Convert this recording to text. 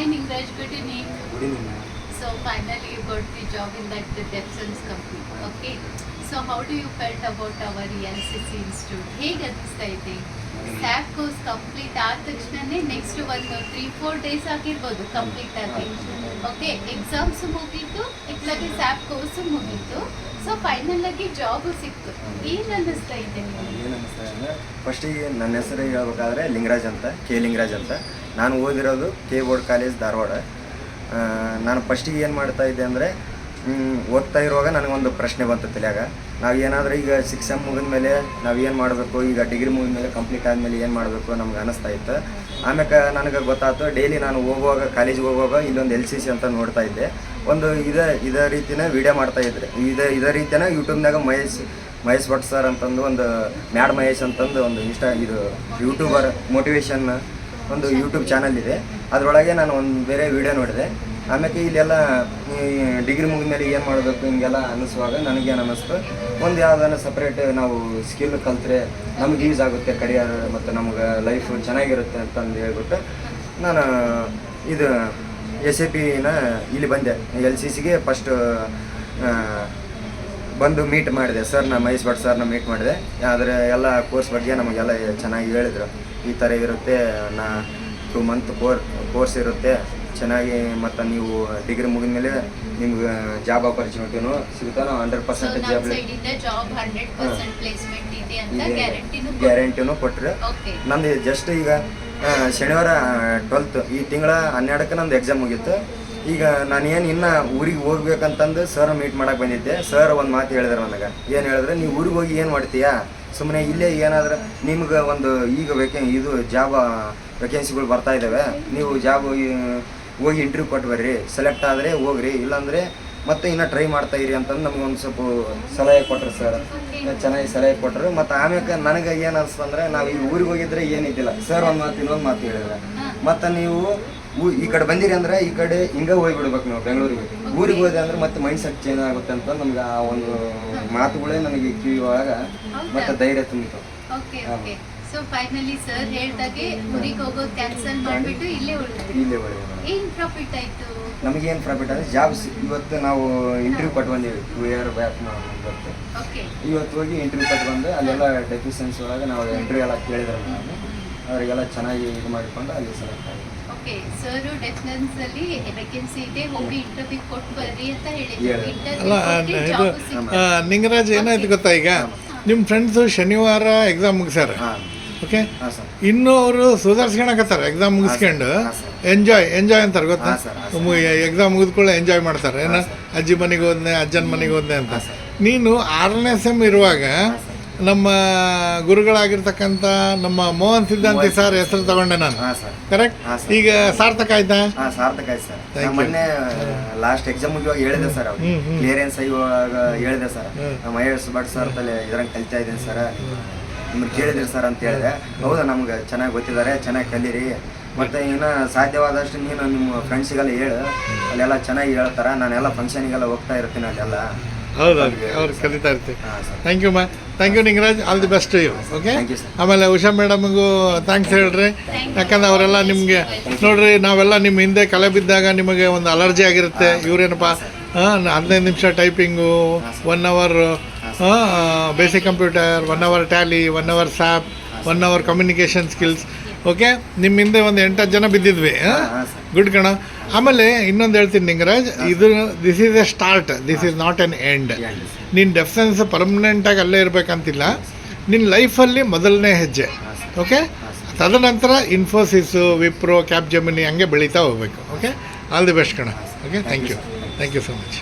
Hi Ningraj, good evening. Good evening, ma'am. So finally you got the job in that Depson's company. Okay. So how do you felt about our ELCC Institute? ಹೇಗೆ ಅನಿಸ್ತಾ ಇದೆ? Sap course complete ಆದ ತಕ್ಷಣನೇ next ಒಂದು 3-4 days ಆಗಿರ್ಬೋದು complete ಆಗಿ. Okay, exams ಮುಗೀತು, ಇట్లాಗೆ sap course ಮುಗೀತು. ಸೊ ಫೈನಲ್ ಆಗಿ ಜಾಬ್ ಸಿಕ್ತು. ಏನು ಅನ್ನಿಸ್ತಾ ಇದೆ ನಿಮಗೆ? ಏನು ಅನ್ನಿಸ್ತಾ ಅಂದರೆ ಫಸ್ಟಿಗೆ ನನ್ನ ಹೆಸರು ಹೇಳ್ಬೇಕಾದ್ರೆ ಲಿಂಗರಾಜ್ ಅಂತ, ಕೆ ಲಿಂಗರಾಜ್ ಅಂತ. ನಾನು ಓದಿರೋದು ಕೆ ಬೋರ್ಡ್ ಕಾಲೇಜ್ ಧಾರವಾಡ. ನಾನು ಫಸ್ಟಿಗೆ ಏನು ಮಾಡ್ತಾ ಇದ್ದೆ ಅಂದರೆ ಓದ್ತಾ ಇರುವಾಗ ನನಗೊಂದು ಪ್ರಶ್ನೆ ಬಂತು ತಲೆಯಾಗ. ನಾವು ಏನಾದರೂ ಈಗ 6 ಸೆಮ್ ಮುಗಿದ ಮೇಲೆ ನಾವು ಏನು ಮಾಡಬೇಕು, ಈಗ ಡಿಗ್ರಿ ಮುಗಿದ ಮೇಲೆ ಕಂಪ್ಲೀಟ್ ಆದಮೇಲೆ ಏನು ಮಾಡಬೇಕು ನಮ್ಗೆ ಅನ್ನಿಸ್ತಾ ಇತ್ತು. ಆಮೇಲೆ ನನಗೆ ಗೊತ್ತಾಯ್ತು, ಡೈಲಿ ನಾನು ಹೋಗುವಾಗ ಕಾಲೇಜಿಗೆ ಹೋಗುವಾಗ ಇಲ್ಲೊಂದು LCC ಅಂತ ನೋಡ್ತಾ ಇದ್ದೆ. ಒಂದು ಇದೇ ರೀತಿನ ವೀಡಿಯೋ ಮಾಡ್ತಾಯಿದ್ರೆ, ಇದೇ ರೀತಿನ ಯೂಟ್ಯೂಬ್ನಾಗ ಮಹೇಶ್ ಭಟ್ ಸರ್ ಅಂತಂದು ಒಂದು ಮ್ಯಾಡ್ ಮಹೇಶ್ ಅಂತಂದು ಒಂದು ಇದು ಯೂಟ್ಯೂಬರ್ ಮೋಟಿವೇಶನ್ ಒಂದು ಯೂಟ್ಯೂಬ್ ಚಾನಲ್ ಇದೆ. ಅದರೊಳಗೆ ನಾನು ಒಂದು ಬೇರೆ ವೀಡಿಯೋ ನೋಡಿದೆ. ಆಮೇಲೆ ಇಲ್ಲೆಲ್ಲ ಡಿಗ್ರಿ ಮುಗಿದ ಮೇಲೆ ಏನು ಮಾಡಬೇಕು ಹಿಂಗೆಲ್ಲ ಅನ್ನಿಸುವಾಗ ನನಗೇನು ಅನ್ನಿಸ್ತು, ಒಂದು ಯಾವುದಾನ ಸಪ್ರೇಟ್ ನಾವು ಸ್ಕಿಲ್ ಕಲ್ತ್ರೆ ನಮ್ಗೆ ಯೂಸ್ ಆಗುತ್ತೆ ಕರಿಯರ್ ಮತ್ತು ನಮ್ಗೆ ಲೈಫು ಚೆನ್ನಾಗಿರುತ್ತೆ ಅಂತಂದು ಹೇಳ್ಬಿಟ್ಟು ನಾನು ಇದು SAPನ ಇಲ್ಲಿ ಬಂದೆ. LCCಗೆ ಫಸ್ಟ್ ಬಂದು ಮೀಟ್ ಮಾಡಿದೆ ಸರ್ನ, ಮಹೇಶ್ ಭಟ್ ಸರ್ನ ಮೀಟ್ ಮಾಡಿದೆ. ಆದರೆ ಎಲ್ಲ ಕೋರ್ಸ್ ಬಗ್ಗೆ ನಮಗೆಲ್ಲ ಚೆನ್ನಾಗಿ ಹೇಳಿದರು. ಈ ಥರ ಇರುತ್ತೆ, 2 ಮಂತ್ ಕೋರ್ಸ್ ಇರುತ್ತೆ ಚೆನ್ನಾಗಿ, ಮತ್ತು ನೀವು ಡಿಗ್ರಿ ಮುಗಿದ ಮೇಲೆ ನಿಮ್ಗೆ ಜಾಬ್ ಆಪರ್ಚುನಿಟಿನೂ ಸಿಗುತ್ತಾನೋ 100% ಗ್ಯಾರಂಟಿನೂ ಕೊಟ್ಟರೆ. ನಂದು ಜಸ್ಟ್ ಈಗ ಶನಿವಾರ 12th ಈ ತಿಂಗಳ 12ಕ್ಕೆ ನಂದು ಎಕ್ಸಾಮ್ ಮುಗೀತು. ಈಗ ನಾನೇನು ಇನ್ನೂ ಊರಿಗೆ ಹೋಗ್ಬೇಕಂತಂದು ಸರ್ ಮೀಟ್ ಮಾಡೋಕೆ ಬಂದಿದ್ದೆ. ಸರ್ ಒಂದು ಮಾತು ಹೇಳಿದ್ರು ನನಗೆ. ಏನು ಹೇಳಿದ್ರೆ, ನೀವು ಊರಿಗೆ ಹೋಗಿ ಏನು ಮಾಡ್ತೀಯಾ, ಸುಮ್ಮನೆ ಇಲ್ಲೇ ಏನಾದರೂ ನಿಮ್ಗೆ ಒಂದು ಈಗ ಜಾಬ್ ವೇಕೆನ್ಸಿಗಳು ಬರ್ತಾ ಇದ್ದಾವೆ, ನೀವು ಜಾಬ್ ಹೋಗಿ ಇಂಟರ್ವ್ಯೂ ಕೊಟ್ಟು ಬರ್ರಿ, ಸೆಲೆಕ್ಟ್ ಆದರೆ ಹೋಗ್ರಿ, ಇಲ್ಲಾಂದರೆ ಮತ್ತೆ ಇನ್ನೂ ಟ್ರೈ ಮಾಡ್ತಾ ಇರಿ ಅಂತಂದು ನಮ್ಗೆ ಒಂದು ಸ್ವಲ್ಪ ಸಲಹೆ ಕೊಟ್ಟರು ಸರ್. ಚೆನ್ನಾಗಿ ಸಲಹೆ ಕೊಟ್ಟರು. ಮತ್ತು ಆಮೇಲೆ ನನಗೆ ಏನು ಅನಿಸ್ತು ಅಂದರೆ, ನಾವು ಈಗ ಊರಿಗೆ ಹೋಗಿದ್ರೆ ಏನಿದ್ದಿಲ್ಲ, ಸರ್ ಒಂದು ಮಾತು ಇನ್ನೊಂದು ಮಾತು ಹೇಳಿದ್ರೆ, ಮತ್ತು ನೀವು ಈ ಕಡೆ ಬಂದಿರಿ ಅಂದರೆ ಈ ಕಡೆ ಹಿಂಗೆ ಹೋಗಿಬಿಡ್ಬೇಕು ನಾವು ಬೆಂಗಳೂರಿಗೆ. ಊರಿಗೆ ಹೋದೆ ಅಂದರೆ ಮತ್ತೆ ಮೈಂಡ್ ಸೆಟ್ ಚೇಂಜ್ ಆಗುತ್ತೆ ಅಂತ ನಮ್ಗೆ ಆ ಒಂದು ಮಾತುಗಳೇ ನನಗೆ ಕಿವಿ ಒಳಗೆ ಮತ್ತು ಧೈರ್ಯ ತುಂಬಿತು. ಸೊ ಫೈನಲಿ ಸರ್ ಹೇಳ್ದಾಗೆ ಊರಿಗೆ ಹೋಗೋದು ಕ್ಯಾನ್ಸಲ್ ಮಾಡಿಬಿಟ್ಟು ಇಲ್ಲೇ ಉಳಿದ್ರಿ. ಏನು ಪ್ರಾಫಿಟ್ ಆಯಿತು? ನಮಗೇನು ಪ್ರಾಫಿಟ್ ಅಂದರೆ ಜಾಬ್ ಇವತ್ತು ನಾವು ಇಂಟರ್ವ್ಯೂ ಕೊಟ್ಟು ಬಂದೀವಿ 2 ಇಯರ್ ಬ್ಯಾಕ್ ಇವತ್ತು. ಇವತ್ತು ಹೋಗಿ ಇಂಟರ್ವ್ಯೂ ಕೊಟ್ಟು ಬಂದು ಅಲ್ಲೆಲ್ಲ ಡೆಫಿಷಿಯನ್ಸಿ ಒಳಗೆ ನಾವು ಇಂಟರ್ವ್ಯೂ ಎಲ್ಲ ಕೇಳಿದ್ರೆ ನಾನು ಅವರಿಗೆಲ್ಲ ಚೆನ್ನಾಗಿ ಇದು ಮಾಡಿಕೊಂಡು ಅಲ್ಲಿ ಸೆಲೆಕ್ಟ್ ಆಗಿದೆ. ಓಕೆ, ಸರ್ ಡೆಫಿನೆನ್ಸ್ ಅಲ್ಲಿ ವೇಕೆನ್ಸಿ ಇದೆ, ಹೋಗಿ ಇಂಟರ್ವ್ಯೂ ಕೊಟ್ಟು ಬರ್ರಿ ಅಂತ ಹೇಳಿದ್ರು. ನಿಂಗರಾಜ್ ಏನಾಯ್ತು ಗೊತ್ತಾ, ಈಗ ನಿಮ್ಮ ಫ್ರೆಂಡ್ಸು ಶನಿವಾರ ಎಕ್ಸಾಮ್ ಮುಗಿಸ್ಯಾರ. ಓಕೆ, ಇನ್ನೂ ಅವರು ಸುಧಾರಿಸ್ಕೊಳಕತ್ತಾರೆ. ಎಕ್ಸಾಮ್ ಮುಗಿಸ್ಕೊಂಡು ಎಂಜಾಯ್ ಅಂತಾರೆ ಗೊತ್ತಾ. ಎಕ್ಸಾಮ್ ಮುಗಿದ್ಕೊಳ್ಳೆ ಎಂಜಾಯ್ ಮಾಡ್ತಾರೆ. ಏನು ಅಜ್ಜಿ ಮನೆಗೆ ಹೋದ್ನೆ, ಅಜ್ಜನ ಮನೆಗೆ ಹೋದ್ನೆ ಅಂತ. ನೀನು 6ನೇ ಸೆಮ್ ಇರುವಾಗ ನಮ್ಮ ಗುರುಗಳಾಗಿರ್ತಕ್ಕಂಥ ನಮ್ಮ ಮೋಹನ್ ಸಿದ್ಧಾಂತಿ ಸರ್ ಹೆಸರು ತಗೊಂಡೆ ನಾನು. ಕರೆಕ್ಟ್? ಈಗ ಸಾರ್ಥಕ ಆಯ್ತಾ? ಸಾರ್ಥಕ ಆಯ್ತು ಸರ್. ಮೊನ್ನೆ ಲಾಸ್ಟ್ ಎಕ್ಸಾಮ್ ಮುಗಿಯುವಾಗ ಹೇಳಿದೆ ಸರ್, ಅವ್ರು ಕ್ಲಿಯರೆನ್ಸ್ ಇವಾಗ ಹೇಳಿದೆ ಸರ್, ಮಹೇಶ್ ಭಟ್ ಸರ್ ತಲೆ ಇದ್ರಂಗೆ ಕಲಿತಾ ಇದ್ದೀನಿ ಸರ್, ನಿಮ್ಗೆ ಕೇಳಿದ್ರಿ ಸರ್ ಅಂತ ಹೇಳಿದೆ. ಹೌದಾ, ನಮ್ಗೆ ಚೆನ್ನಾಗಿ ಗೊತ್ತಿದ್ದಾರೆ, ಚೆನ್ನಾಗಿ ಕಲೀರಿ, ಮತ್ತು ಇನ್ನು ಸಾಧ್ಯವಾದಷ್ಟು ನೀನು ನಿಮ್ಮ ಫ್ರೆಂಡ್ಸಿಗೆಲ್ಲ ಹೇಳು, ಅಲ್ಲೆಲ್ಲ ಚೆನ್ನಾಗಿ ಹೇಳ್ತಾರೆ. ನಾನೆಲ್ಲ ಫಂಕ್ಷನಿಗೆಲ್ಲ ಹೋಗ್ತಾ ಇರ್ತೀನಿ ಅಲ್ಲೆಲ್ಲ. ಹೌದೌದು, ಅವ್ರು ಕಲಿತಾ ಇರ್ತೀವಿ. Thank you thank you Ningaraj, all the best you. Okay, ಆಮೇಲೆ ಉಷಾ ಮೇಡಮ್ಗೂ ಥ್ಯಾಂಕ್ಸ್ ಹೇಳ್ರಿ. ಯಾಕಂದ್ರೆ ಅವರೆಲ್ಲ ನಿಮಗೆ ನೋಡ್ರಿ, ನಾವೆಲ್ಲ ನಿಮ್ಮ ಹಿಂದೆ ಕಲೆ ಬಿದ್ದಾಗ ನಿಮಗೆ ಒಂದು ಅಲರ್ಜಿ ಆಗಿರುತ್ತೆ. ಇವರೇನಪ್ಪ 15 ನಿಮಿಷ typing, 1 hour basic computer, 1 hour Tally, 1 hour SAP, 1 hour communication skills. Okay, ನಿಮ್ಮ ಹಿಂದೆ ಒಂದು 8-10 ಜನ ಬಿದ್ದಿದ್ವಿ. ಗುಡ್ ಕಣ. ಆಮೇಲೆ ಇನ್ನೊಂದು ಹೇಳ್ತೀನಿ Ningaraj, this is A start, this is not an end. ನಿನ್ನ ಡೆಫ್ಸೆನ್ಸ್ ಪರ್ಮನೆಂಟಾಗಿ ಅಲ್ಲೇ ಇರಬೇಕಂತಿಲ್ಲ. ನಿನ್ನ ಲೈಫಲ್ಲಿ ಮೊದಲನೇ ಹೆಜ್ಜೆ. ಓಕೆ, ತದನಂತರ ಇನ್ಫೋಸಿಸು, ವಿಪ್ರೋ, ಕ್ಯಾಪ್ ಜೆಮಿನಿ ಹಂಗೆ ಬೆಳೀತಾ ಹೋಗ್ಬೇಕು. ಓಕೆ, ಆಲ್ ದಿ ಬೆಸ್ಟ್ ಕಣ. Okay, thank you so much.